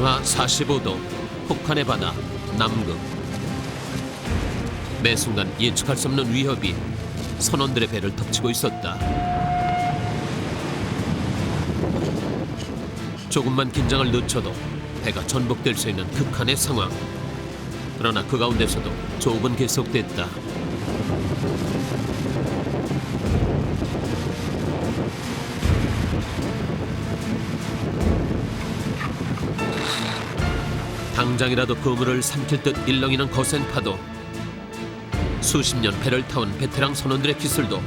영하 45도 혹한의 바다 남극. 매 순간 예측할 수 없는 위협이 선원들의 배를 덮치고 있었다. 조금만 긴장을 늦춰도 배가 전복될 수 있는 극한의 상황. 그러나 그 가운데서도 조업은 계속됐다. 당장이라도 그물을 삼킬 듯 일렁이는 거센 파도. 수십 년 배를 타온 베테랑 선원들의 기술도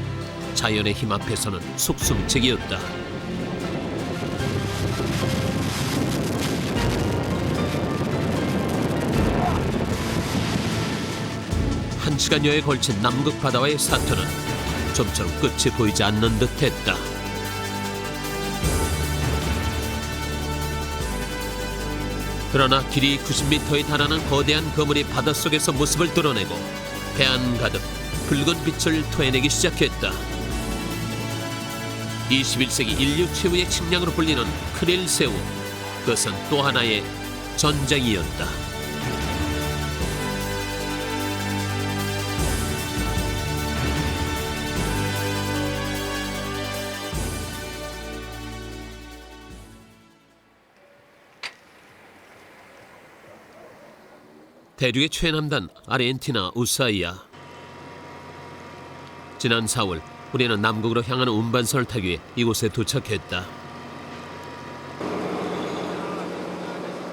자연의 힘 앞에서는 속수무책이었다. 한 시간여에 걸친 남극 바다와의 사투는 좀처럼 끝이 보이지 않는 듯했다. 그러나 길이 90m에 달하는 거대한 그물이 바닷속에서 모습을 드러내고 배 안 가득 붉은 빛을 토해내기 시작했다. 21세기 인류 최후의 식량으로 불리는 크릴 새우. 그것은 또 하나의 전쟁이었다. 대륙의 최남단 아르헨티나 우스아이아. 지난 4월 우리는 남극으로 향하는 운반선을 타기 위해 이곳에 도착했다.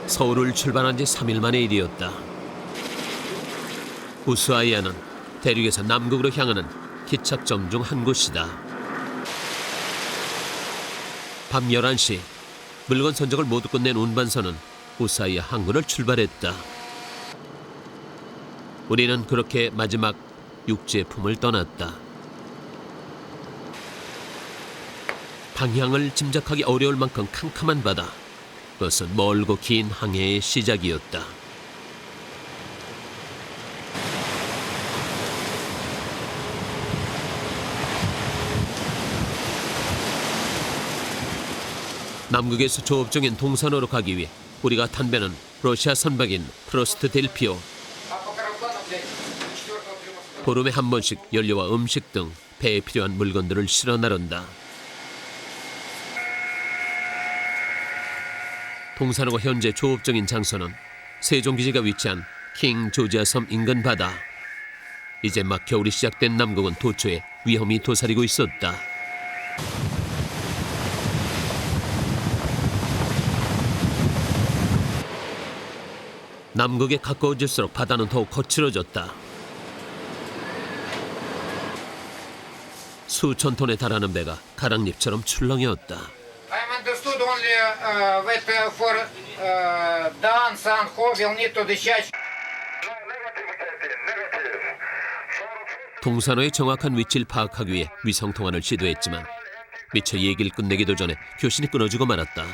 서울을 출발한 지 3일 만의 일이었다. 우스아이아는 대륙에서 남극으로 향하는 기착점 중 한 곳이다. 밤 11시 물건 선적을 모두 끝낸 운반선은 우스아이아 항구를 출발했다. 우리는 그렇게 마지막 육지의 품을 떠났다. 방향을 짐작하기 어려울 만큼 캄캄한 바다. 그것은 멀고 긴 항해의 시작이었다. 남극에서 조업 중인 동산호로 가기 위해 우리가 탄 배는 러시아 선박인 프로스트 델피오. 보름에 한 번씩 연료와 음식 등 배에 필요한 물건들을 실어 나른다. 동산호가 현재 조업 중인 장소는 세종기지가 위치한 킹 조지아 섬 인근 바다. 이제 막 겨울이 시작된 남극은 도초에 위험이 도사리고 있었다. 남극에 가까워질수록 바다는 더욱 거칠어졌다. 수천 톤에 달하는 배가 가랑잎처럼 출렁이었다. I'm understood only that for Dan San-Ho will need to discharge. 동산호의 정확한 위치를 파악하기 위해 위성 통화를 시도했지만 미처 얘기를 끝내기도 전에 교신이 끊어지고 말았다.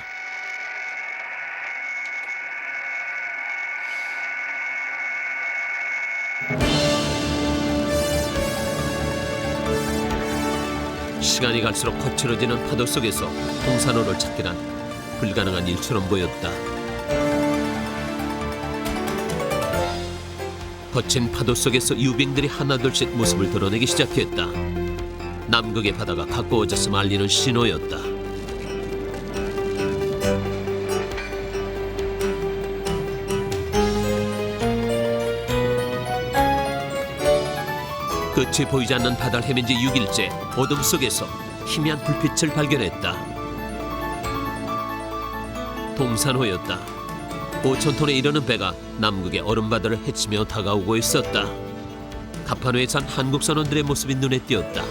시간이 갈수록 거칠어지는 파도 속에서 동산호를 찾기란 불가능한 일처럼 보였다. 거친 파도 속에서 유빙들이 하나둘씩 모습을 드러내기 시작했다. 남극의 바다가 가까워졌음을 알리는 신호였다. 끝이 보이지 않는 바다를 헤맨 지 6일째 어둠 속에서 희미한 불빛을 발견했다. 동산호였다. 5,000톤에 이르는 배가 남극의 얼음바다를 헤치며 다가오고 있었다. 갑판호에 산 한국 선원들의 모습이 눈에 띄었다.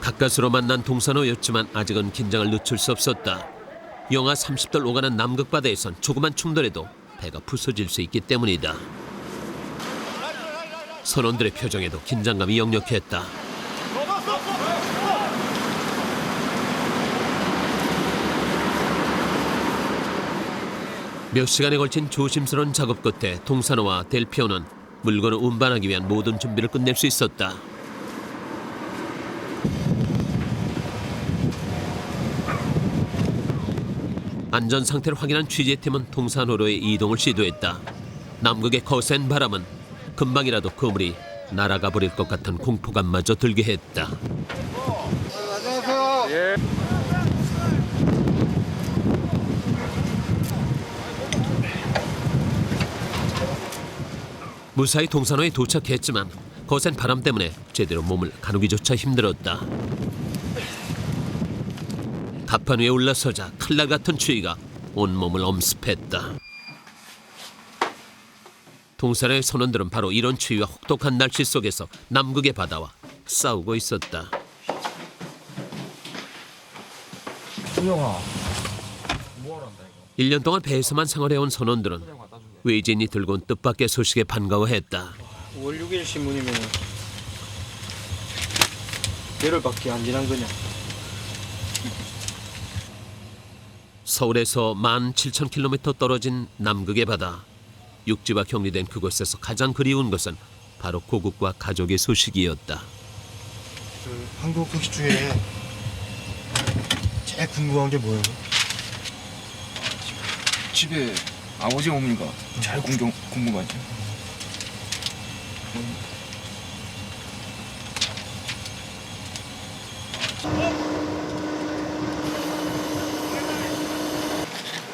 가까스로 만난 동산호였지만 아직은 긴장을 늦출 수 없었다. 영하 30도를 오가는 남극 바다에선 조그만 충돌에도 배가 부서질 수 있기 때문이다. 선원들의 표정에도 긴장감이 역력했다. 몇 시간에 걸친 조심스러운 작업 끝에 동산호와 델피오는 물건을 운반하기 위한 모든 준비를 끝낼 수 있었다. 안전 상태를 확인한 취재팀은 동산호로의 이동을 시도했다. 남극의 거센 바람은 금방이라도 그물이 날아가 버릴 것 같은 공포감마저 들게 했다. 무사히 동산호에 도착했지만 거센 바람 때문에 제대로 몸을 가누기조차 힘들었다. 갑판 위에 올라서자 칼날 같은 추위가 온몸을 엄습했다. 동산호의 선원들은 바로 이런 추위와 혹독한 날씨 속에서 남극의 바다와 싸우고 있었다. 준영아, 뭐하러 한다 이거? 1년 동안 배에서만 생활해온 선원들은 외진이 들고 온 뜻밖의 소식에 반가워했다. 5월 6일 신문이면 열흘밖에 안 지난 거냐? 서울에서 17,000km 떨어진 남극의 바다. 육지와 격리된 그곳에서 가장 그리운 것은 바로 고국과 가족의 소식이었다. 한국 소식 중에 제일 궁금한 게 뭐예요? 집에 아버지 어머니가 잘 궁금하죠.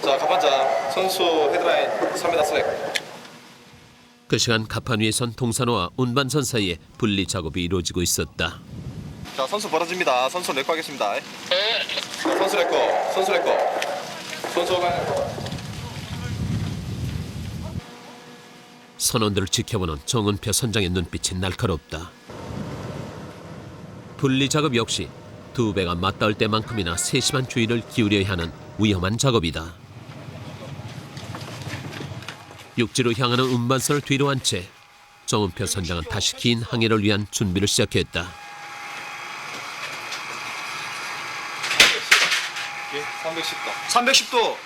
자, 갑판장 선수 헤드라인 3m 슬랙. 그 시간 갑판 위에 선 동산호와 운반선 사이에 분리 작업이 이루어지고 있었다. 자, 선수 벌어집니다. 선수 레코 하겠습니다. 자, 선수 레코, 선수 레코. 선수가 선원들을 지켜보는 정은표 선장의 눈빛이 날카롭다. 분리 작업 역시 두 배가 맞닿을 때만큼이나 세심한 주의를 기울여야 하는 위험한 작업이다. 육지로 향하는 운반선을 뒤로 한 채 정은표 선장은 다시 긴 항해를 위한 준비를 시작했다. 310도. 310도.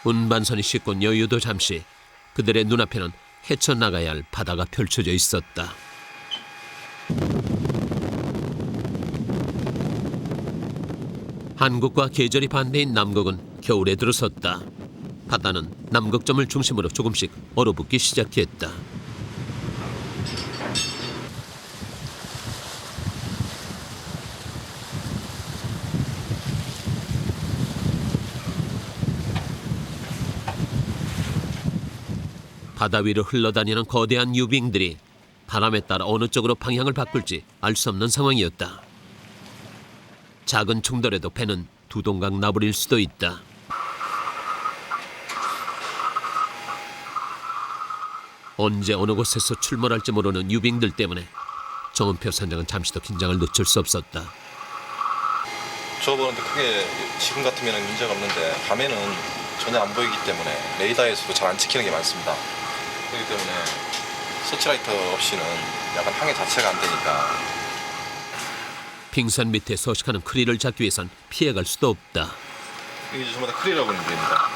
운반선이 싣고 여유도 잠시 그들의 눈앞에는 헤쳐나가야 할 바다가 펼쳐져 있었다. 한국과 계절이 반대인 남극은 겨울에 들어섰다. 바다는 남극점을 중심으로 조금씩 얼어붙기 시작했다. 바다 위를 흘러다니는 거대한 유빙들이 바람에 따라 어느 쪽으로 방향을 바꿀지 알 수 없는 상황이었다. 작은 충돌에도 배는 두 동강 나버릴 수도 있다. 언제 어느 곳에서 출몰할지 모르는 유빙들 때문에 정은표 선장은 잠시도 긴장을 늦출 수 없었다. 저 보는데 크게 지금 같으면 문제가 없는데 밤에는 전혀 안 보이기 때문에 레이더에서도 잘 안 찍히는 게 많습니다. 그렇기 때문에 서치라이터 없이는 약간 항해 자체가 안 되니까. 빙산 밑에 서식하는 크리를 잡기 위해선 피해갈 수도 없다. 이게 전부 다 크리라고 하는 겁니다.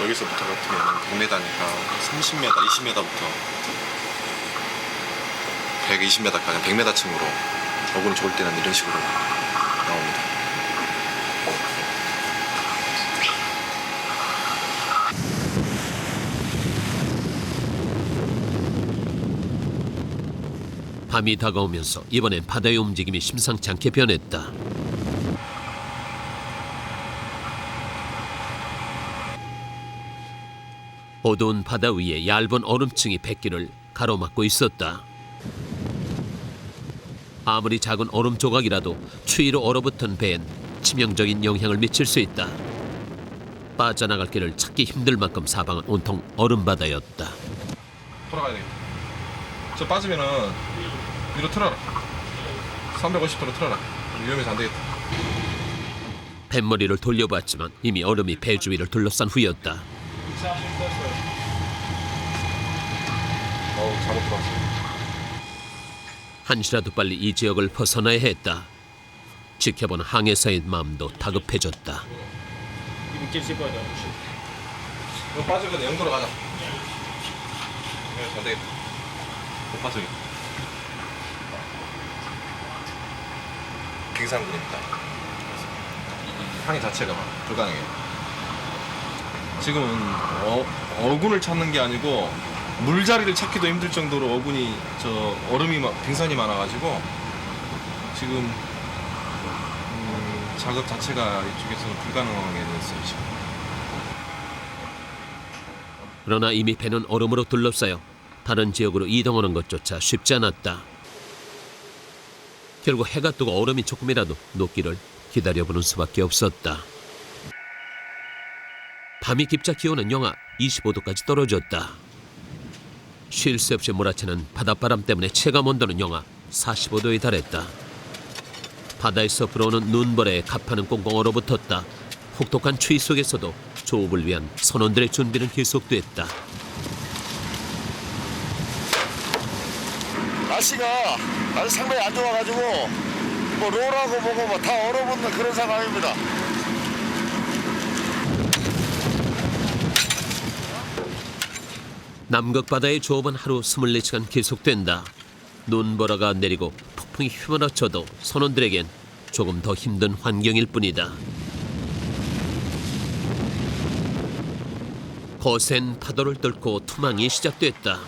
여기서부터 같으면 100m니까 30m, 20m부터 120m까지 100m 층으로 어군이 좋을 때는 이런 식으로 나옵니다. 밤이 다가오면서 이번엔 바다의 움직임이 심상치 않게 변했다. 어두운 바다 위에 얇은 얼음층이 뱃길을 가로막고 있었다. 아무리 작은 얼음 조각이라도 추위로 얼어붙은 배엔 치명적인 영향을 미칠 수 있다. 빠져나갈 길을 찾기 힘들 만큼 사방은 온통 얼음바다였다. 돌아가야 되겠다. 저 빠지면은 위로 틀어라. 350도로 틀어라. 위험해서 안 되겠다. 뱃머리를 돌려봤지만 이미 얼음이 배 주위를 둘러싼 후였다. 잘못 들어왔어. 한시라도 빨리 이 지역을 벗어나야 했다. 지켜보는 항해사의 마음도 다급해졌다. 이거 빠지거든. 영도로 가자. 위험해서 안 되겠다. 못 빠져. 빙산군입니다. 이 향이 자체가 막 불가능해요. 지금은 어군을 찾는 게 아니고 물자리를 찾기도 힘들 정도로 어군이 얼음이 빙산이 많아가지고 지금 작업 자체가 이쪽에서는 불가능하게 됐어요. 지금. 그러나 이미 배는 얼음으로 둘러싸여 다른 지역으로 이동하는 것조차 쉽지 않았다. 결국 해가 뜨고 얼음이 조금이라도 녹기를 기다려보는 수밖에 없었다. 밤이 깊자 기온은 영하 25도까지 떨어졌다. 쉴 새 없이 몰아치는 바닷바람 때문에 체감 온도는 영하 45도에 달했다. 바다에서 불어오는 눈보라에 가파는 꽁꽁 얼어붙었다. 혹독한 추위 속에서도 조업을 위한 선원들의 준비는 계속됐다. 날씨가 상당히 안 좋아가지고 뭐 롤하고 뭐고 다 얼어붙는 그런 상황입니다. 남극 바다의 조업은 하루 24시간 계속된다. 눈보라가 내리고 폭풍이 휘몰아쳐도 선원들에겐 조금 더 힘든 환경일 뿐이다. 거센 파도를 뚫고 투망이 시작됐다.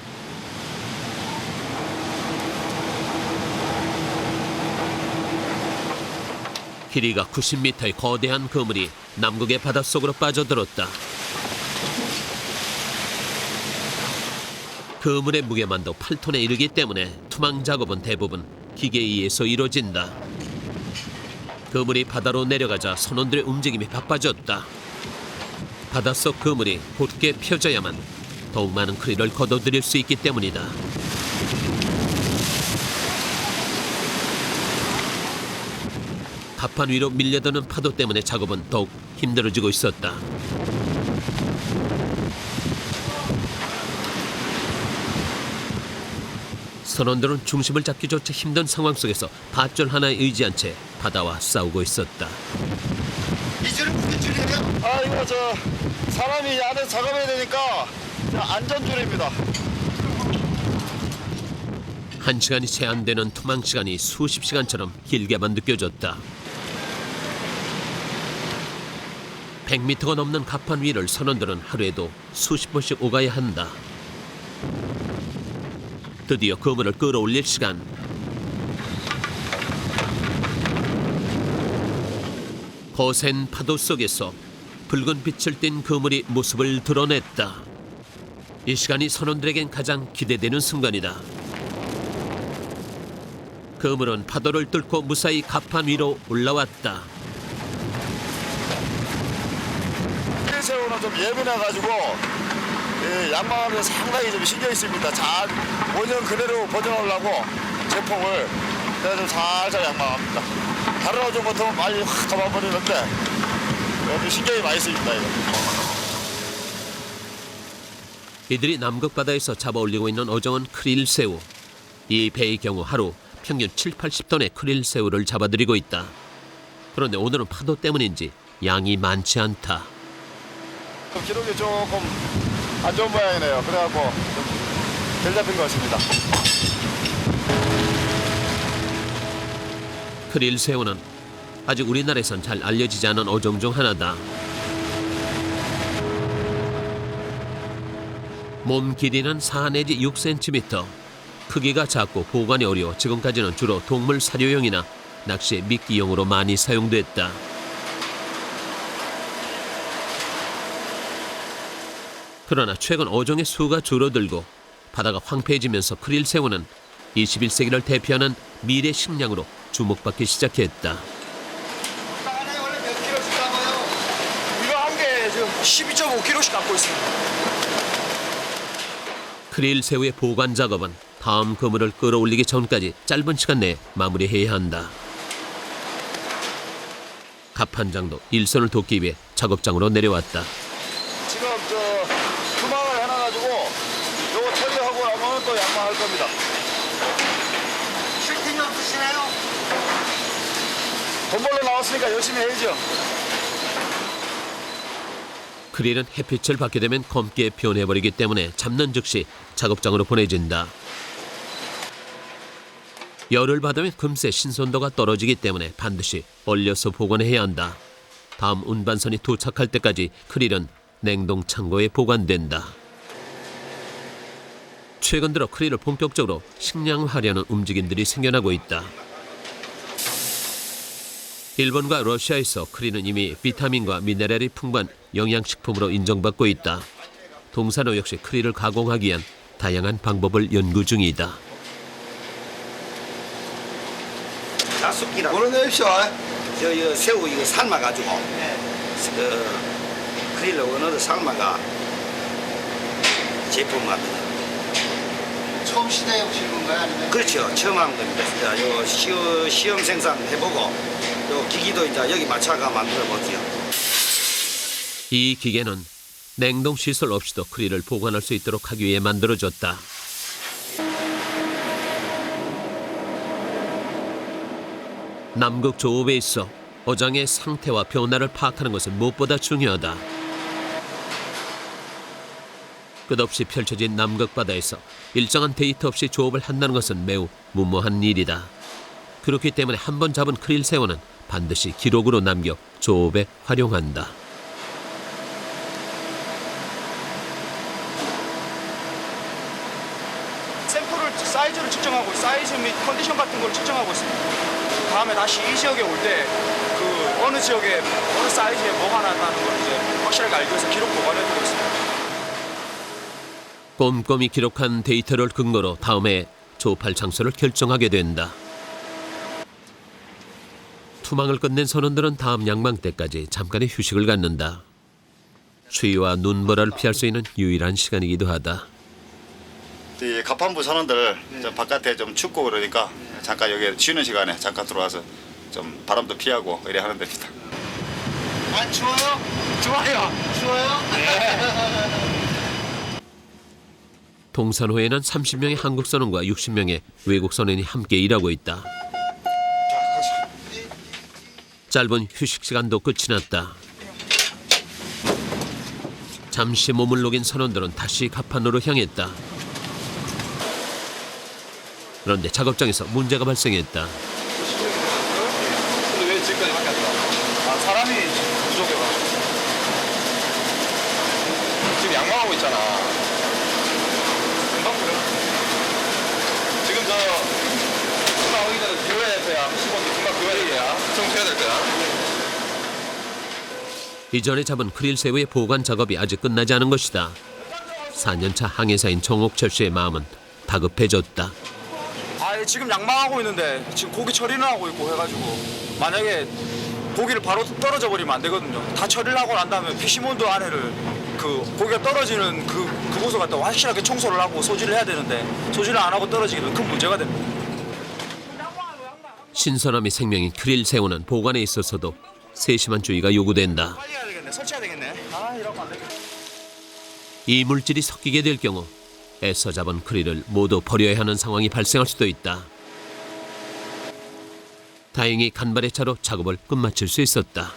길이가 90m의 거대한 그물이 남극의 바닷속으로 빠져들었다. 그물의 무게만도 8톤에 이르기 때문에 투망 작업은 대부분 기계에 의해서 이루어진다. 그물이 바다로 내려가자 선원들의 움직임이 바빠졌다. 바닷속 그물이 곧게 펴져야만 더욱 많은 크릴을 거둬들일 수 있기 때문이다. 갑판 위로 밀려드는 파도 때문에 작업은 더욱 힘들어지고 있었다. 선원들은 중심을 잡기조차 힘든 상황 속에서 밧줄 하나에 의지한 채 바다와 싸우고 있었다. 이 줄은 무슨 줄이에요? 아 이거 사람이 안에 작업해야 되니까 안전줄입니다. 1시간이 채 안 되는 투망 시간이 수십 시간처럼 길게만 느껴졌다. 100m가 넘는 갑판 위를 선원들은 하루에도 수십 번씩 오가야 한다. 드디어 그물을 끌어올릴 시간. 거센 파도 속에서 붉은 빛을 띤 그물이 모습을 드러냈다. 이 시간이 선원들에겐 가장 기대되는 순간이다. 그물은 파도를 뚫고 무사히 갑판 위로 올라왔다. 새우는 좀 예민해가지고 양망하면서 상당히 좀 신경이 있습니다. 잘 원형 그대로 보존하려고 제폭을 내가 좀 살살 양망합니다. 다른 어종 같으면 빨리 확 잡아버리는데 여기 신경이 많이 쓰입니다. 이거. 이들이 남극 바다에서 잡아올리고 있는 어종은 크릴새우. 이 배의 경우 하루 평균 7-80톤의 크릴새우를 잡아들이고 있다. 그런데 오늘은 파도 때문인지 양이 많지 않다. 기록이 조금 안 좋은 모양이네요. 그래갖고 덜 잡힌 것 같습니다. 크릴새우는 아직 우리나라에선 잘 알려지지 않은 어종 중 하나다. 몸 길이는 4 내지 6cm. 크기가 작고 보관이 어려워 지금까지는 주로 동물 사료용이나 낚시 미끼용으로 많이 사용됐다. 그러나 최근 어종의 수가 줄어들고 바다가 황폐해지면서 크릴새우는 21세기를 대표하는 미래 식량으로 주목받기 시작했다. 안에 원래 몇 킬로씩 담아요? 이거 한 개 지금 12.5kg씩 갖고 있습니다. 크릴새우의 보관 작업은 다음 그물을 끌어올리기 전까지 짧은 시간 내에 마무리해야 한다. 갑판장도 일선을 돕기 위해 작업장으로 내려왔다. 지금 투망을 해놔가지고 요거 처리하고 나면 또 양망할 겁니다. 쉴 틈이 없으시나요? 돈 벌러 나왔으니까 열심히 해야죠. 크릴은 햇빛을 받게 되면 검게 변해버리기 때문에 잡는 즉시 작업장으로 보내진다. 열을 받으면 금세 신선도가 떨어지기 때문에 반드시 얼려서 보관해야 한다. 다음 운반선이 도착할 때까지 크릴은 냉동 창고에 보관된다. 최근 들어 크릴을 본격적으로 식량화하려는 움직임들이 생겨나고 있다. 일본과 러시아에서 크릴은 이미 비타민과 미네랄이 풍부한 영양식품으로 인정받고 있다. 동산호 역시 크릴을 가공하기 위한 다양한 방법을 연구 중이다. 자숙기라고. 오늘 내십시오. 저 새우 이거 삶아가지고 크릴을 원어로 삶아가 제품 만드는. 처음 시대에 오신 건가요? 아니면? 그렇죠. 처음 한 겁니다. 자, 요 시험 생산 해보고 요 기기도 이제 여기 맞춰가 만들어 볼게요. 이 기계는 냉동 시설 없이도 크릴을 보관할 수 있도록 하기 위해 만들어졌다. 남극 조업에 있어 어장의 상태와 변화를 파악하는 것은 무엇보다 중요하다. 끝없이 펼쳐진 남극 바다에서 일정한 데이터 없이 조업을 한다는 것은 매우 무모한 일이다. 그렇기 때문에 한 번 잡은 크릴 새우는 반드시 기록으로 남겨 조업에 활용한다. 샘플을 사이즈를 측정하고 사이즈 및 컨디션 같은 걸 측정하고 있습니다. 다음에 다시 이 지역에 올 때 그 어느 지역에 어느 사이즈에 뭐가 나타나는 걸 이제 확실하게 알기 위해서 기록 보관해두고 있습니다. 꼼꼼히 기록한 데이터를 근거로 다음에 조업할 장소를 결정하게 된다. 투망을 끝낸 선원들은 다음 양망 때까지 잠깐의 휴식을 갖는다. 추위와 눈보라를 피할 수 있는 유일한 시간이기도 하다. 이 가판부 선원들 좀 바깥에 좀 춥고 그러니까 잠깐 여기 쉬는 시간에 잠깐 들어와서 좀 바람도 피하고 이래 하는 데입니다. 안 추워요? 좋아요. 추워요? 동산호에는 30명의 한국 선원과 60명의 외국 선원이 함께 일하고 있다. 짧은 휴식 시간도 끝이 났다. 잠시 몸을 녹인 선원들은 다시 가판으로 향했다. 그런데 작업장에서 문제가 발생했다. 근데 왜 지금까지 밖에 안 나와? 사람이 부족해가지고. 지금 양망하고 있잖아. 금방 그래. 지금 금방 오기 전에 교회에서야 15분 금방 교회야. 청소해야 될 거야. 이전에 잡은 크릴 새우의 보관 작업이 아직 끝나지 않은 것이다. 4년차 항해사인 정옥철 씨의 마음은 다급해졌다. 지금 양망하고 있는데 지금 고기 처리는 하고 있고 해가지고 만약에 고기를 바로 떨어져 버리면 안 되거든요. 다 처리를 하고 난 다음에 피시몬드 안에를 그 고기가 떨어지는 그곳을 갖다 확실하게 청소를 하고 소지를 해야 되는데 소지를 안 하고 떨어지게 되면 큰 문제가 됩니다. 신선함이 생명인 크릴 새우는 보관에 있어서도 세심한 주의가 요구된다. 빨리 해야 되겠네. 설치해야 되겠네. 이러면 안 되겠네. 이 물질이 섞이게 될 경우 애써 잡은 크릴을 모두 버려야 하는 상황이 발생할 수도 있다. 다행히 간발의 차로 작업을 끝마칠 수 있었다.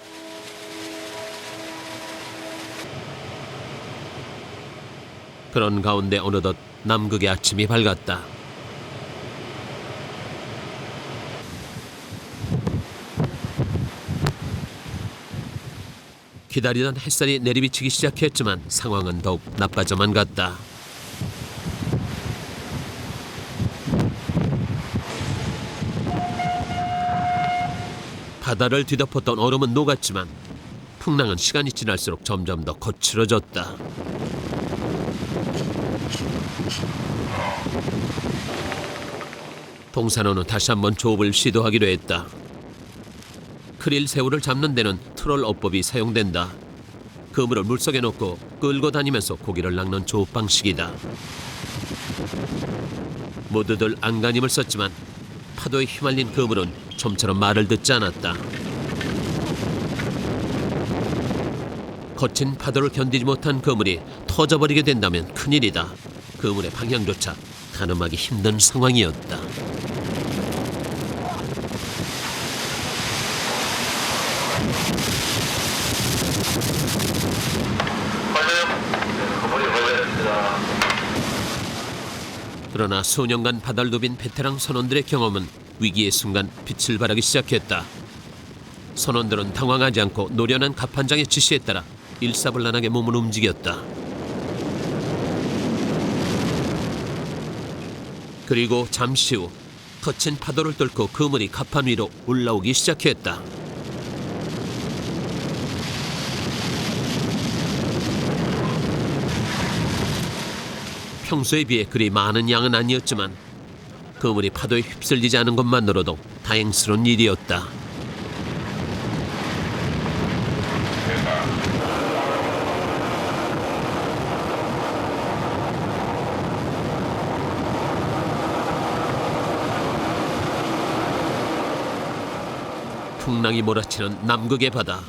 그런 가운데 어느덧 남극의 아침이 밝았다. 기다리던 햇살이 내리비치기 시작했지만 상황은 더욱 나빠져만 갔다. 바다를 뒤덮었던 얼음은 녹았지만 풍랑은 시간이 지날수록 점점 더 거칠어졌다. 동산호는 다시 한번 조업을 시도하기로 했다. 크릴 새우를 잡는 데는 트롤 어법이 사용된다. 그물을 물속에 넣고 끌고 다니면서 고기를 낚는 조업 방식이다. 모두들 안간힘을 썼지만 파도에 휘말린 그물은 좀처럼 말을 듣지 않았다. 거친 파도를 견디지 못한 그물이 터져버리게 된다면 큰일이다. 그물의 방향조차 가늠하기 힘든 상황이었다. 그러나 수년간 바다를 누빈 베테랑 선원들의 경험은 위기의 순간 빛을 발하기 시작했다. 선원들은 당황하지 않고 노련한 갑판장의 지시에 따라 일사불란하게 몸을 움직였다. 그리고 잠시 후 거친 파도를 뚫고 그물이 갑판 위로 올라오기 시작했다. 평소에 비해 그리 많은 양은 아니었지만 그물이 파도에 휩쓸리지 않은 것만으로도 다행스러운 일이었다. 풍랑이 몰아치는 남극의 바다.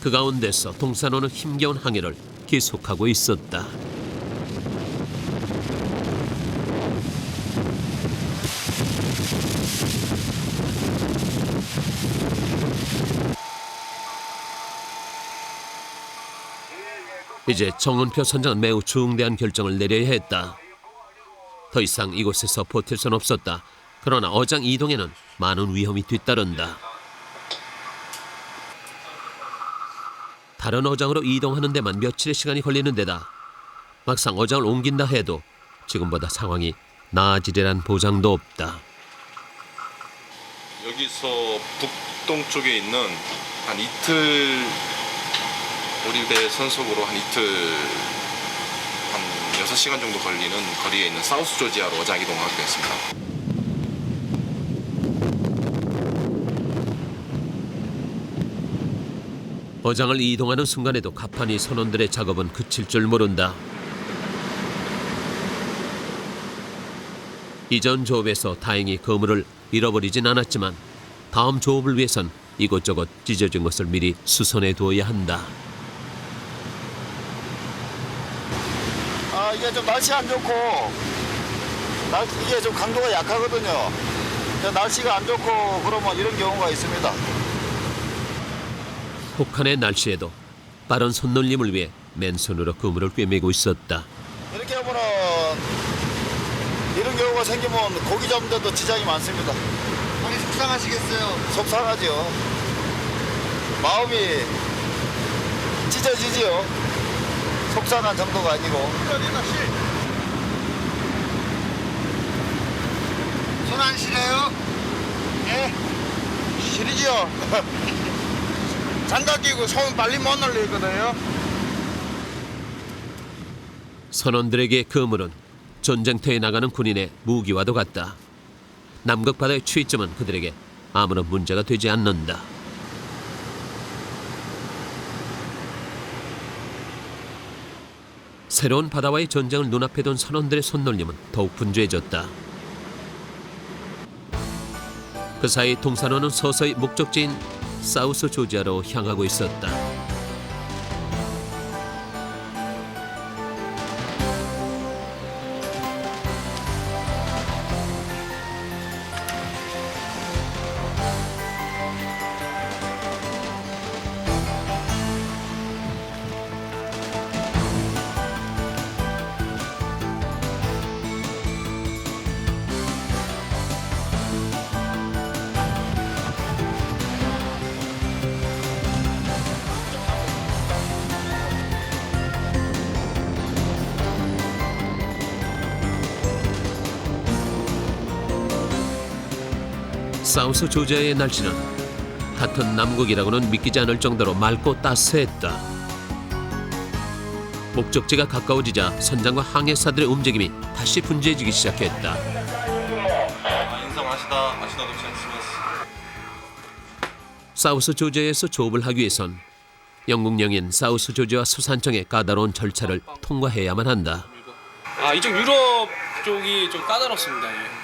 그 가운데서 동산호는 힘겨운 항해를 계속하고 있었다. 이제 정은표 선장은 매우 중대한 결정을 내려야 했다. 더 이상 이곳에서 버틸 순 없었다. 그러나 어장 이동에는 많은 위험이 뒤따른다. 다른 어장으로 이동하는 데만 며칠의 시간이 걸리는 데다 막상 어장을 옮긴다 해도 지금보다 상황이 나아지리란 보장도 없다. 여기서 북동쪽에 있는 한 이틀 오리배 선속으로 한 이틀 한 6시간 정도 걸리는 거리에 있는 사우스 조지아로 어장 이동하기로 했습니다. 어장을 이동하는 순간에도 가판이 선원들의 작업은 그칠 줄 모른다. 이전 조업에서 다행히 그물을 잃어버리진 않았지만 다음 조업을 위해선 이곳저곳 찢어진 것을 미리 수선해 두어야 한다. 아, 이게 좀 날씨 안 좋고 이게 좀 강도가 약하거든요. 날씨가 안 좋고 그러면 이런 경우가 있습니다. 혹한의 날씨에도 빠른 손놀림을 위해 맨손으로 그물을 꿰매고 있었다. 이렇게 하면은 이런 경우가 생기면 고기 잡는 데도 지장이 많습니다. 많이 속상하시겠어요? 속상하죠. 마음이 찢어지지요. 속상한 정도가 아니고. 손 안 시려요? 예? 시리지요. 장갑 끼고 손 빨리 못 날리거든요. 선원들에게 그물은 전쟁터에 나가는 군인의 무기와도 같다. 남극 바다의 취점은 그들에게 아무런 문제가 되지 않는다. 새로운 바다와의 전쟁을 눈앞에 둔 선원들의 손놀림은 더욱 분주해졌다. 그 사이 동산호는 서서히 목적지인 사우스 조지아로 향하고 있었다. 사우스 조지아의 날씨는 같은 남극이라고는 믿기지 않을 정도로 맑고 따스했다. 목적지가 가까워지자 선장과 항해사들의 움직임이 다시 분주해지기 시작했다. 인상하시다 도착했습니다. 사우스 조지아에서 조업을 하기 위해선 영국령인 사우스 조지아 수산청의 까다로운 절차를 통과해야만 한다. 이쪽 유럽 쪽이 좀 까다롭습니다. 예.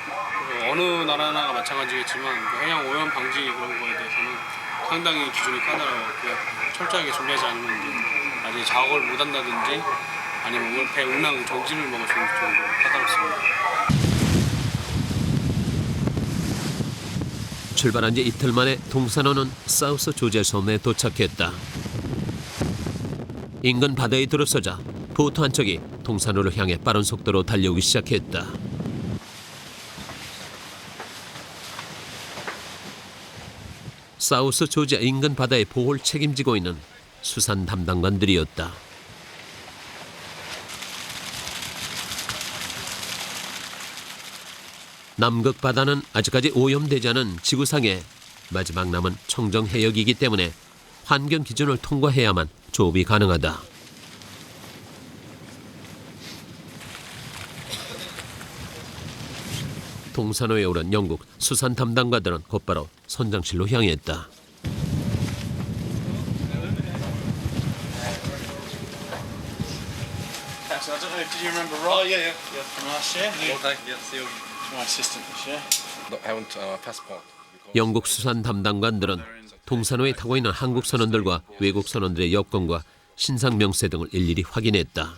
어느 나라나 마찬가지겠지만 해양 오염 방지 그런 거에 대해서는 상당히 기준이 까다롭고요. 철저하게 준비하지 않으면 이제 나중에 작업을 못 한다든지 아니면 배 운항 정지를 먹을 수 있는 정도로 까다롭습니다. 출발한 지 이틀 만에 동산호는 사우스 조지아 섬에 도착했다. 인근 바다에 들어서자 보트 한 척이 동산호를 향해 빠른 속도로 달려오기 시작했다. 사우스 조지아 인근 바다의 보호를 책임지고 있는 수산 담당관들이었다. 남극 바다는 아직까지 오염되지 않은 지구상의 마지막 남은 청정 해역이기 때문에 환경 기준을 통과해야만 조업이 가능하다. 동산호에 오른 영국 수산 담당가들은 곧바로 선장실로 향했다. So I don't know, did you remember Rob? Oh, yeah. From last year? Okay, yeah, see you. My assistant this year. No, I haven't passport. 영국 수산 담당관들은 동산호에 타고 있는 한국 선원들과 외국 선원들의 여권과 신상 명세 등을 일일이 확인했다.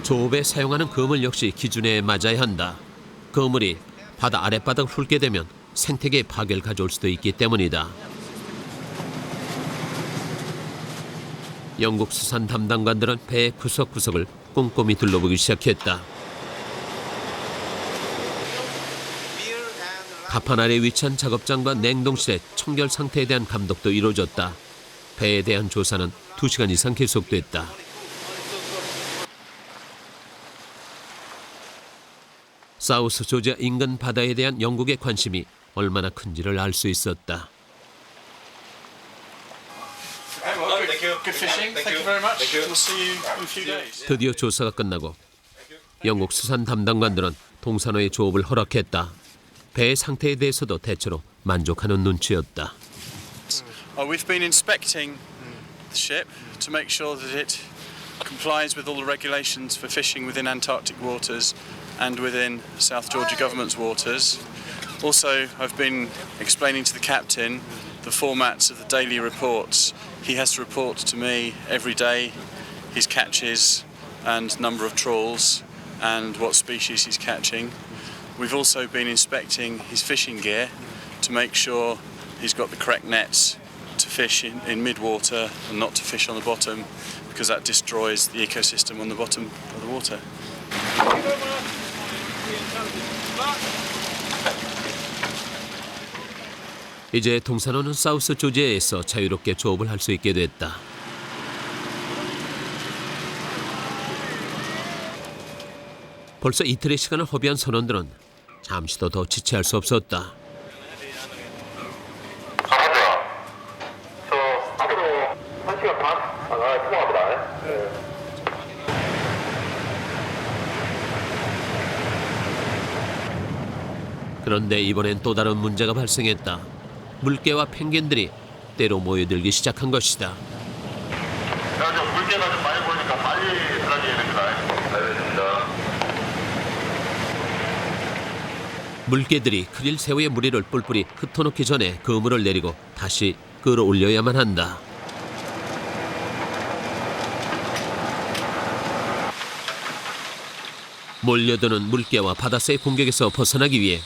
조업에 사용하는 그물 역시 기준에 맞아야 한다. 그물이 바다 아랫바닥을 훑게 되면 생태계에 파괴를 가져올 수도 있기 때문이다. 영국 수산 담당관들은 배의 구석구석을 꼼꼼히 둘러보기 시작했다. 갑판 아래 위치한 작업장과 냉동실의 청결 상태에 대한 감독도 이루어졌다. 배에 대한 조사는 2시간 이상 계속됐다. 사우스 조지아 인근 바다에 대한 영국의 관심이 얼마나 큰지를 알 수 있었다. Good fishing. Thank you very much. We'll see you in a few days. 드디어 조사가 끝나고 영국 수산 담당관들은 동산호의 조업을 허락했다. 배의 상태에 대해서도 대체로 만족하는 눈치였다. We've been inspecting the ship to make sure that it complies with all the regulations for fishing within Antarctic waters and within South Georgia government's waters. Also, I've been explaining to the captain the formats of the daily reports. He has to report to me every day his catches and number of trawls and what species he's catching. We've also been inspecting his fishing gear to make sure he's got the correct nets to fish in mid-water and not to fish on the bottom, because that destroys the ecosystem on the bottom of the water. 이제 동산호는 사우스 조지아에서 자유롭게 조업을 할 수 있게 됐다. 벌써 이틀의 시간을 허비한 선원들은 잠시도 더 지체할 수 없었다. 그런데 이번엔 또 다른 문제가 발생했다. 물개와 펭귄들이 때로 모여들기 시작한 것이다. 물개가 좀 많이 보이니까 빨리 들어가야 됩니다. 알겠습니다. 물개들이 크릴 새우의 무리를 뿔뿔이 흩어놓기 전에 그물을 내리고 다시 끌어올려야만 한다. 몰려드는 물개와 바다새의 공격에서 벗어나기 위해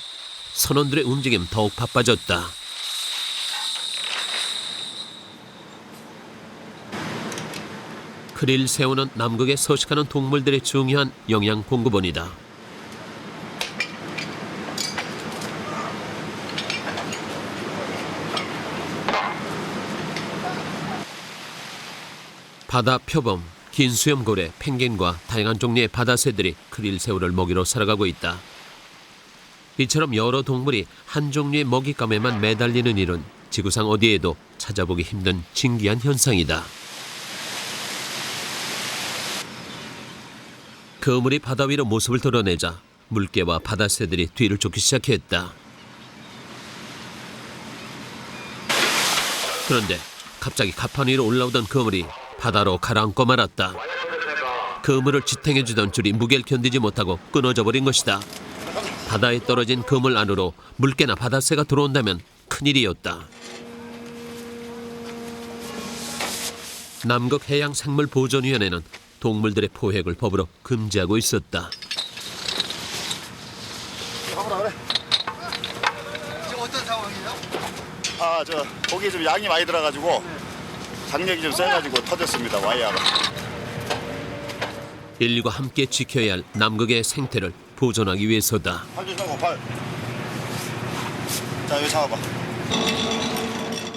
선원들의 움직임 더욱 바빠졌다. 크릴 새우는 남극에 서식하는 동물들의 중요한 영양 공급원이다. 바다 표범, 긴 수염 고래, 펭귄과 다양한 종류의 바다새들이 크릴 새우를 먹이로 살아가고 있다. 이처럼 여러 동물이 한 종류의 먹잇감에만 매달리는 일은 지구상 어디에도 찾아보기 힘든 신기한 현상이다. 그물이 바다 위로 모습을 드러내자 물개와 바다새들이 뒤를 쫓기 시작했다. 그런데 갑자기 갑판 위로 올라오던 그물이 바다로 가라앉고 말았다. 그물을 지탱해주던 줄이 무게를 견디지 못하고 끊어져 버린 것이다. 바다에 떨어진 그물 안으로 물개나 바다새가 들어온다면 큰일이었다. 남극 해양생물보존위원회는 동물들의 포획을 법으로 금지하고 있었다. 지금 어떤 상황이에요? 고기 좀 양이 많이 들어가지고 장력이 좀 세가지고 터졌습니다. 와이어가. 인류가 함께 지켜야 할 남극의 생태를 보존하기 위해서다. 팔 조심하고 팔. 자, 여기 잡아봐.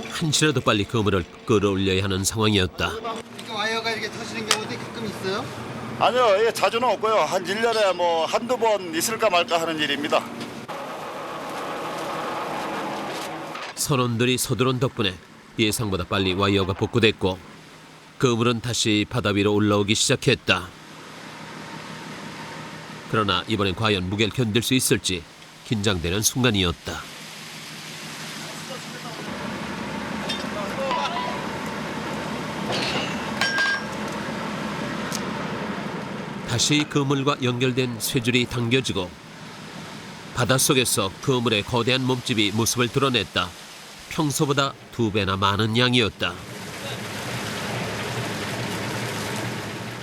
한시라도 빨리 그물을 끌어올려야 하는 상황이었다. 이렇게 와이어가 이렇게 터지는 경우도 가끔 있어요? 아니요, 이게 자주는 없고요. 한 1년에 뭐 한두 번 있을까 말까 하는 일입니다. 선원들이 서두른 덕분에 예상보다 빨리 와이어가 복구됐고 그물은 다시 바다 위로 올라오기 시작했다. 그러나 이번엔 과연 무게를 견딜 수 있을지 긴장되는 순간이었다. 다시 그물과 연결된 쇠줄이 당겨지고 바닷속에서 그물의 거대한 몸집이 모습을 드러냈다. 평소보다 2배나 많은 양이었다.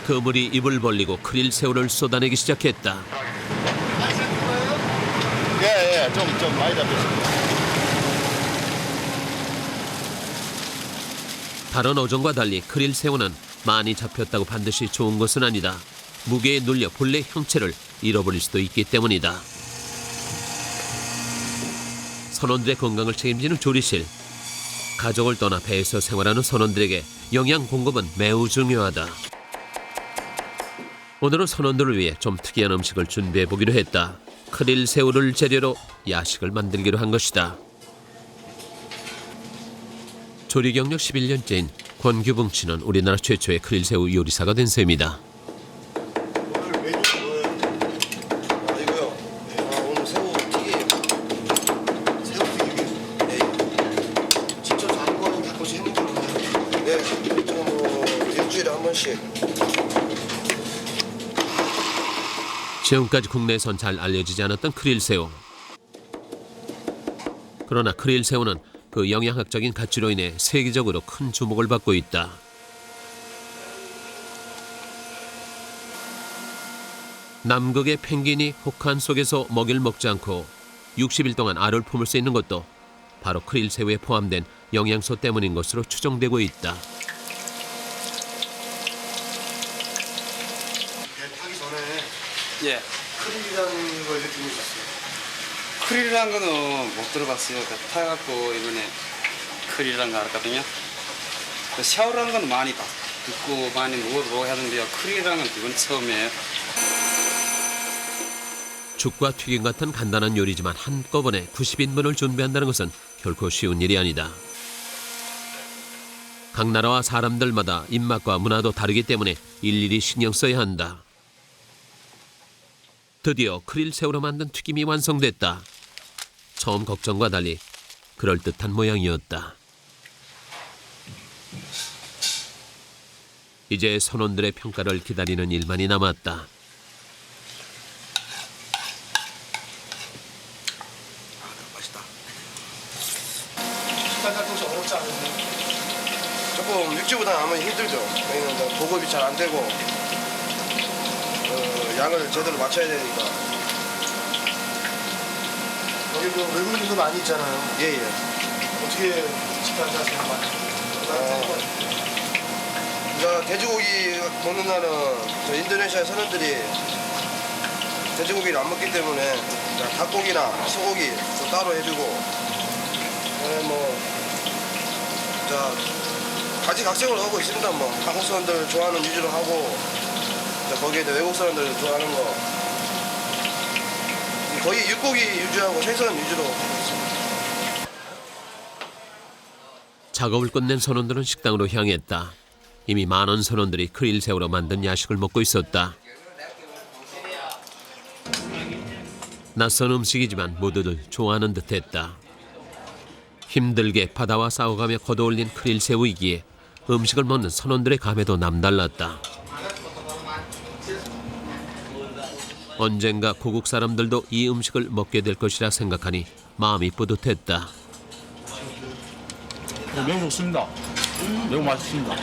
그물이 입을 벌리고 크릴 새우를 쏟아내기 시작했다. 많이 잡힌 거예요? 예, 좀 많이 잡혔습니다. 다른 어종과 달리 크릴 새우는 많이 잡혔다고 반드시 좋은 것은 아니다. 무게에 눌려 본래 형체를 잃어버릴 수도 있기 때문이다. 선원들의 건강을 책임지는 조리실. 가족을 떠나 배에서 생활하는 선원들에게 영양 공급은 매우 중요하다. 오늘은 선원들을 위해 좀 특이한 음식을 준비해 보기로 했다. 크릴 새우를 재료로 야식을 만들기로 한 것이다. 조리 경력 11년째인 권규붕 씨는 우리나라 최초의 크릴 새우 요리사가 된 셈이다. 오늘 메뉴 뭐예요? 이거요. 오늘 새우 튀김. 새우튀김이요? 네. 직접 잡은 거는 가끔씩 해먹거든요. 네. 뭐 일주일에 한 번씩. 지금까지 국내에선 잘 알려지지 않았던 크릴 새우. 그러나 크릴 새우는 그 영양학적인 가치로 인해 세계적으로 큰 주목을 받고 있다. 남극의 펭귄이 혹한 속에서 먹이를 먹지 않고 60일 동안 알을 품을 수 있는 것도 바로 크릴 새우에 포함된 영양소 때문인 것으로 추정되고 있다. 배 타기 전에 예. 크릴이라는 걸 느끼고 있었어요. 크릴이라는 거는 못 들어봤어요. 그 타갖고 이번에 크릴이라는 거 알았거든요. 그 샤오라는 건 많이 듣고 많이 먹어보고 하던데요. 크릴이라는 건 이번 처음이에요. 죽과 튀김 같은 간단한 요리지만 한꺼번에 90인분을 준비한다는 것은 결코 쉬운 일이 아니다. 각 나라와 사람들마다 입맛과 문화도 다르기 때문에 일일이 신경 써야 한다. 드디어 크릴 새우로 만든 튀김이 완성됐다. 처음 걱정과 달리 그럴듯한 모양이었다. 이제 선원들의 평가를 기다리는 일만이 남았다. 맛있다. 식단 같은 거 어렵지 않은데. 조금 육지보다는 아무리 힘들죠. 왜냐면 보급이 잘 안 되고 양을 제대로 맞춰야 되니까. 여기도 외국인도 많이 있잖아요. 예예. 어떻게 식단 자세히 그러니까 돼지고기 먹는 날은 저 인도네시아 선원들이 돼지고기를 안 먹기 때문에 닭고기나 소고기 또 따로 해주고 가지각색으로 하고 있습니다. 뭐 한국 사람들 좋아하는 위주로 하고 거기에 외국 사람들 좋아하는 거 거의 육고기 위주하고 생선 위주로 하고 있습니다. 작업을 끝낸 선원들은 식당으로 향했다. 이미 많은 선원들이 크릴 새우로 만든 야식을 먹고 있었다. 낯선 음식이지만 모두들 좋아하는 듯했다. 힘들게 바다와 싸워가며 걷어올린 크릴 새우이기에 음식을 먹는 선원들의 감회도 남달랐다. 언젠가 고국 사람들도 이 음식을 먹게 될 것이라 생각하니 마음이 뿌듯했다. 매우 좋습니다. 매우 맛있습니다.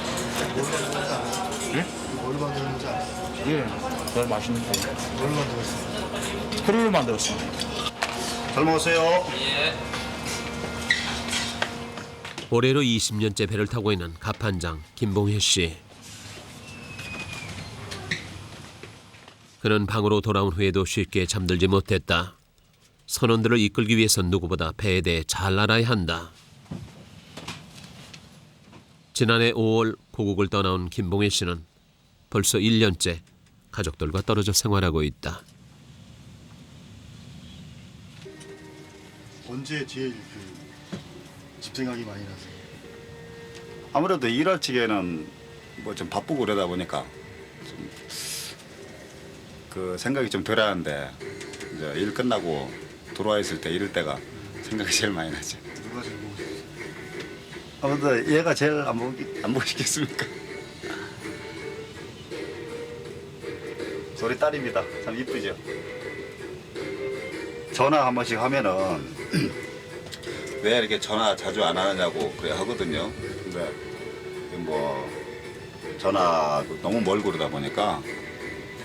뭘 만드는지 아세요? 예, 별 맛있는데. 뭘 만들었어요? 크릴을 만들었어요. 잘 먹었어요. 올해로 20년째 배를 타고 있는 갑판장 김봉혜 씨. 그는 방으로 돌아온 후에도 쉽게 잠들지 못했다. 선원들을 이끌기 위해선 누구보다 배에 대해 잘 알아야 한다. 지난해 5월 고국을 떠나온 김봉혜 씨는 벌써 1년째 가족들과 떨어져 생활하고 있다. 언제 제일 집 생각이 많이 나세요? 아무래도 일할 적에는 뭐 좀 바쁘고 그러다 보니까 좀 그 생각이 좀 덜하는데 이제 일 끝나고 들어와 있을 때 이럴 때가 생각이 제일 많이 나죠. 누가 제일 보고 싶으세요? 아무래도 얘가 제일 안 보고 싶겠습니까? 우리 딸입니다. 참 이쁘죠. 전화 한 번씩 하면은 왜 이렇게 전화 자주 안 하느냐고 그래 하거든요. 근데 뭐 전화도 너무 멀고 그러다 보니까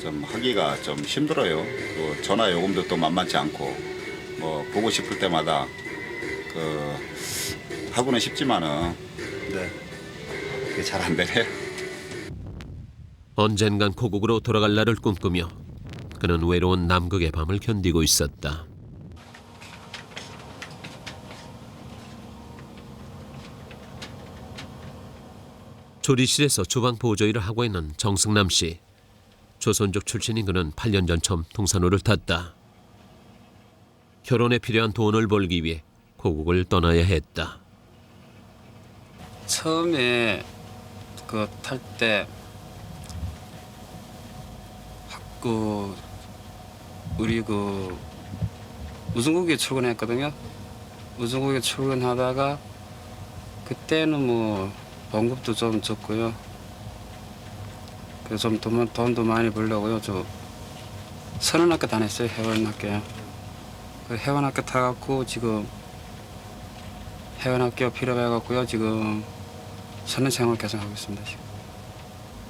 좀 하기가 좀 힘들어요. 또 전화 요금도 또 만만치 않고 뭐 보고 싶을 때마다 그 하고는 싶지만은 근데 그게 잘 안 되네요. 언젠간 고국으로 돌아갈 날을 꿈꾸며 그는 외로운 남극의 밤을 견디고 있었다. 조리실에서 주방 보조일을 하고 있는 정승남 씨. 조선족 출신인 그는 8년 전 처음 동산호를 탔다. 결혼에 필요한 돈을 벌기 위해 고국을 떠나야 했다. 처음에 그 탈 때 우리 우승국에 출근했거든요. 우승국에 출근하다가 그때는 뭐 봉급도 좀 적고요. 그래서 좀 돈도 많이 벌려고요. 저 선원학교 다녔어요. 회원학교요. 그 회원학교 타갖고 지금 회원학교 필요해갖고요. 지금 선원생활 계속 하고 있습니다. 지금.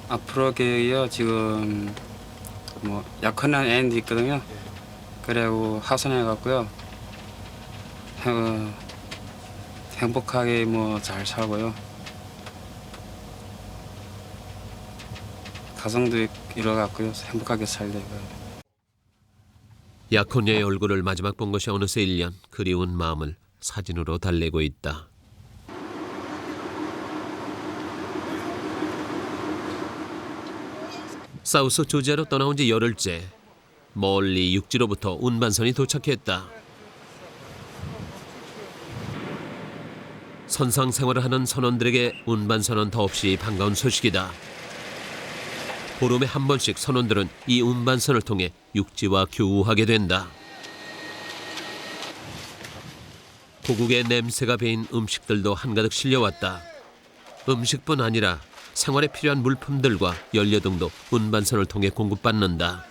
앞으로 계획이요. 지금 뭐 약혼한 애인도 있거든요. 그리고 하선해갖고요. 행복하게 뭐 잘 살고요. 가정도 이뤄갖고요. 행복하게 살려고요. 약혼녀의 얼굴을 마지막 본 것이 어느새 1년. 그리운 마음을 사진으로 달래고 있다. 사우스 조지아로 떠나온 지 열흘째. 멀리 육지로부터 운반선이 도착했다. 선상 생활을 하는 선원들에게 운반선은 더없이 반가운 소식이다. 보름에 한 번씩 선원들은 이 운반선을 통해 육지와 교우하게 된다. 고국의 냄새가 배인 음식들도 한가득 실려왔다. 음식뿐 아니라 생활에 필요한 물품들과 연료 등도 운반선을 통해 공급받는다.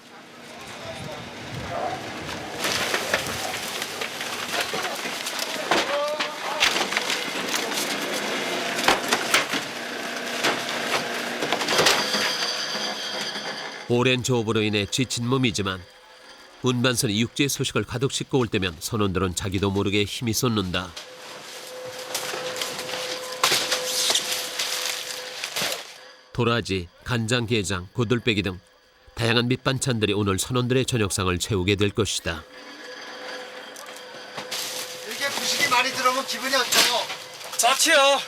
오랜 조업으로 인해 지친 몸이지만 운반선이 육지의 소식을 가득 싣고 올 때면 선원들은 자기도 모르게 힘이 솟는다. 도라지, 간장게장, 고들빼기 등 다양한 밑반찬들이 오늘 선원들의 저녁상을 채우게 될 것이다. 이렇게 부식이 많이 들어오면 기분이 어때요? 좋지요.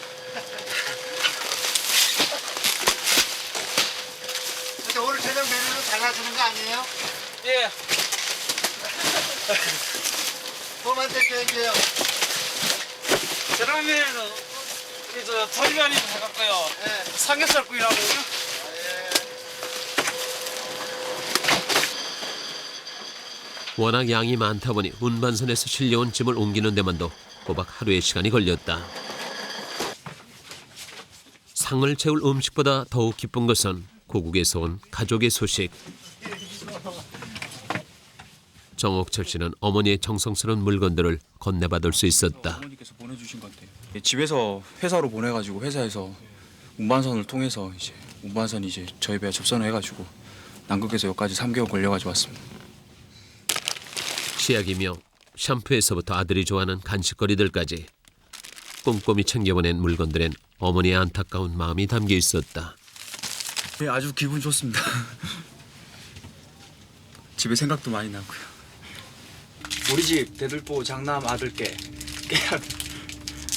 근데 오늘 저녁 메뉴로 달라지는 거 아니에요? 예. 뭐 만들 계획이에요? 저녁에는 저 토리만이 해갖고요. 네. 삼겹살 구이라고요. 워낙 양이 많다 보니 운반선에서 실려온 짐을 옮기는 데만도 꼬박 하루의 시간이 걸렸다. 상을 채울 음식보다 더욱 기쁜 것은 고국에서 온 가족의 소식. 정옥철 씨는 어머니의 정성스러운 물건들을 건네받을 수 있었다. 어머니께서 보내주신 것 같아요. 집에서 회사로 보내가지고 회사에서 운반선을 통해서 이제 운반선이 이제 저희 배에 접선을 해가지고 남극에서 여기까지 3개월 걸려가지고 왔습니다. 치약이며 샴푸에서부터 아들이 좋아하는 간식거리들까지 꼼꼼히 챙겨보낸 물건들엔 어머니의 안타까운 마음이 담겨 있었다. 네, 아주 기분 좋습니다. 집에 생각도 많이 나고요. 우리 집 대들보 장남 아들께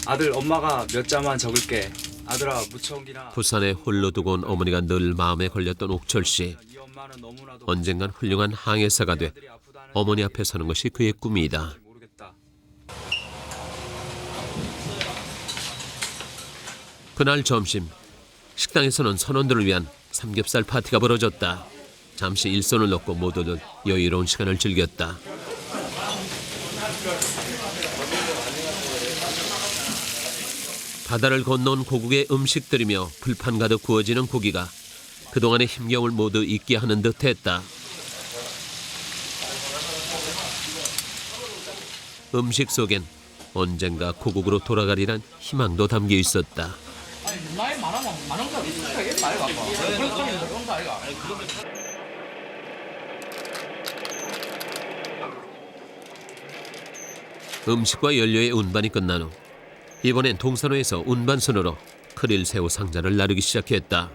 아들 엄마가 몇 자만 적을게 아들아 무청기나 부산에 홀로 두고 온 어머니가 늘 마음에 걸렸던 옥철 씨. 이 엄마는 너무나도 언젠간 훌륭한 항해사가 돼 어머니 앞에 서는 것이 그의 꿈이다. 모르겠다. 그날 점심 식당에서는 선원들을 위한 삼겹살 파티가 벌어졌다. 잠시 일손을 놓고 모두들 여유로운 시간을 즐겼다. 바다를 건너온 고국의 음식들이며 불판 가득 구워지는 고기가 그동안의 힘겨움을 모두 잊게 하는 듯했다. 음식 속엔 언젠가 고국으로 돌아가리란 희망도 담겨 있었다. 음식과 연료의 운반이 끝난 후 이번엔 동산호에서 운반선으로 크릴 새우 상자를 나르기 시작했다.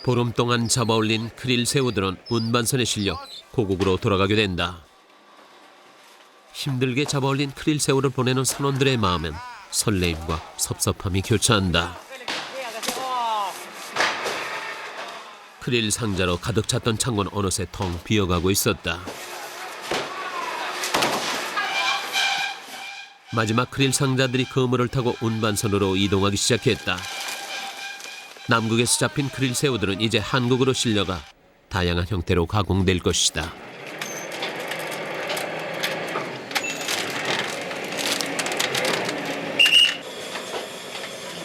보름 동안 잡아올린 크릴 새우들은 운반선에 실려 고국으로 돌아가게 된다. 힘들게 잡아올린 크릴 새우를 보내는 선원들의 마음엔 설레임과 섭섭함이 교차한다. 크릴 상자로 가득 찼던 창고는 어느새 텅 비어가고 있었다. 마지막 크릴 상자들이 그물을 타고 운반선으로 이동하기 시작했다. 남극에서 잡힌 크릴 새우들은 이제 한국으로 실려가 다양한 형태로 가공될 것이다.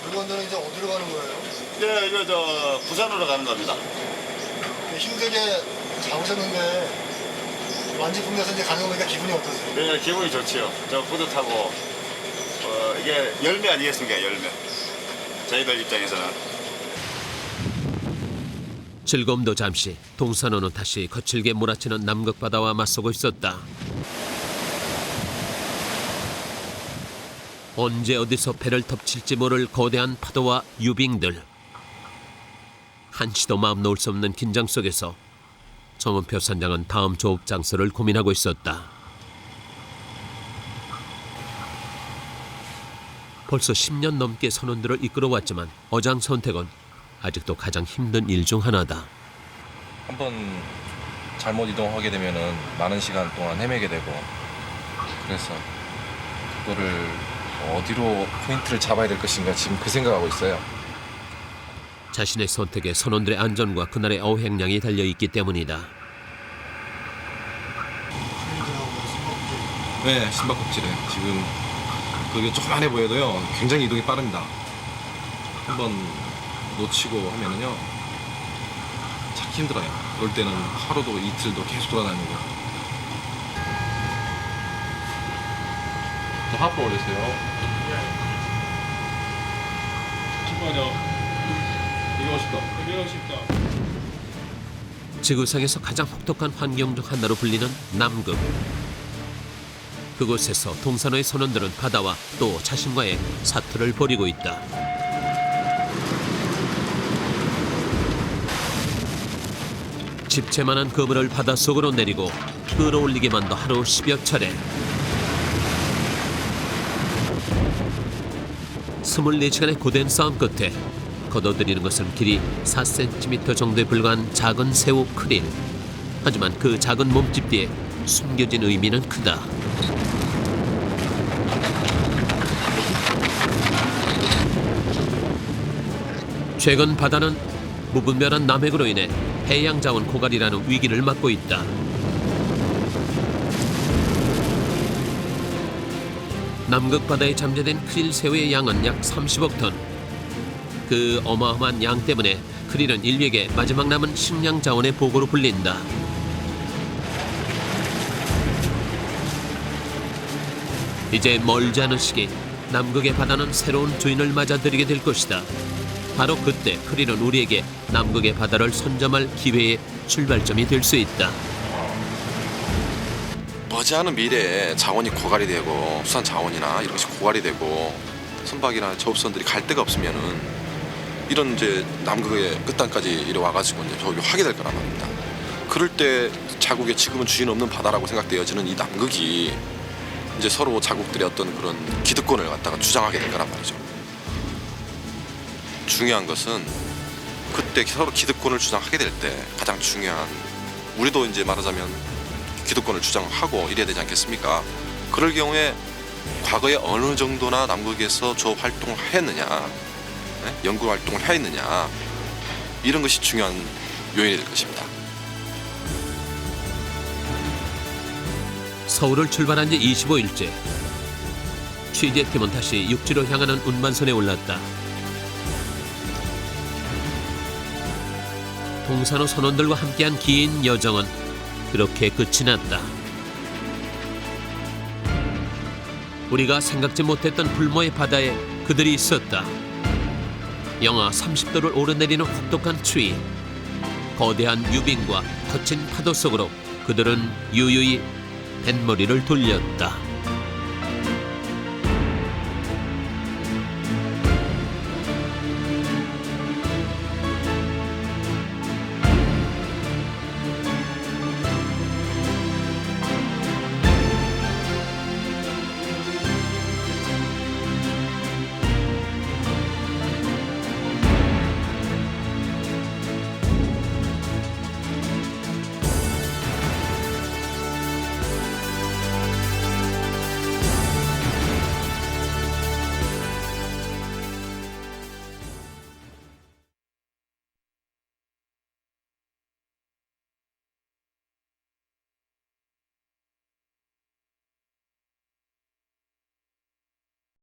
물건들은 이제 어디로 가는 거예요? 네, 이거 저 부산으로 가는 겁니다. 힘들게 잡으셨는데 완제품 내서 이제 가는 거니까 기분이 어떠세요? 네, 기분이 좋지요. 저 뿌듯하고 이게 열매 아니겠습니까, 열매. 저희들 입장에서는. 즐거움도 잠시 동산호는 다시 거칠게 몰아치는 남극 바다와 맞서고 있었다. 언제 어디서 배를 덮칠지 모를 거대한 파도와 유빙들. 한시도 마음 놓을 수 없는 긴장 속에서 정은표 선장은 다음 조업 장소를 고민하고 있었다. 벌써 10년 넘게 선원들을 이끌어왔지만 어장 선택은 아직도 가장 힘든 일 중 하나다. 한번 잘못 이동하게 되면은 많은 시간 동안 헤매게 되고, 그래서 그거를 어디로 포인트를 잡아야 될 것인가 지금 그 생각하고 있어요. 자신의 선택에 선원들의 안전과 그날의 어획량이 달려있기 때문이다. 네, 신박국질에 지금 그게 조그만해 보여도요 굉장히 이동이 빠릅니다. 한번 놓치고 하면은요 찾기 힘들어요. 그럴 때는 하루도 이틀도 계속 돌아다니고. 저 하프 올리세요. 잠깐만요. 이거 쉽다. 지구상에서 가장 혹독한 환경 중 하나로 불리는 남극. 그곳에서 동산호의 선원들은 바다와 또 자신과의 사투를 벌이고 있다. 집채만한 그물을 바닷속으로 내리고 끌어올리기만도 하루 10여 차례. 24시간의 고된 싸움 끝에 걷어들이는 것은 길이 4cm 정도에 불과한 작은 새우 크릴. 하지만 그 작은 몸집 뒤에 숨겨진 의미는 크다. 최근 바다는 무분별한 남획으로 인해 해양자원 고갈이라는 위기를 맞고 있다. 남극 바다에 잠재된 크릴 새우의 양은 약 30억 톤. 그 어마어마한 양 때문에 크릴은 인류에게 마지막 남은 식량 자원의 보고로 불린다. 이제 멀지 않은 시기 남극의 바다는 새로운 주인을 맞아들이게 될 것이다. 바로 그때 크릴은 우리에게 남극의 바다를 선점할 기회의 출발점이 될 수 있다. 머지않은 미래에 자원이 고갈이 되고 수산 자원이나 이런 것이 고갈이 되고 선박이나 저업선들이 갈 데가 없으면은 이런 이제 남극의 끝단까지 이래 와가지고 이제 저기 하게 될 거란 말입니다. 그럴 때 자국의 지금은 주인 없는 바다라고 생각되어지는 이 남극이 이제 서로 자국들의 어떤 그런 기득권을 갖다가 주장하게 될 거란 말이죠. 중요한 것은 그때 서로 기득권을 주장하게 될 때 가장 중요한, 우리도 이제 말하자면 기득권을 주장하고 이래야 되지 않겠습니까? 그럴 경우에 과거에 어느 정도나 남극에서 저 활동을 했느냐, 연구 활동을 했느냐, 이런 것이 중요한 요인이 될 것입니다. 서울을 출발한 지 25일째. 취재팀은 다시 육지로 향하는 운반선에 올랐다. 동산호 선원들과 함께한 긴 여정은 그렇게 끝이 났다. 우리가 생각지 못했던 불모의 바다에 그들이 있었다. 영하 30도를 오르내리는 혹독한 추위, 거대한 유빙과 거친 파도 속으로 그들은 유유히 뱃머리를 돌렸다.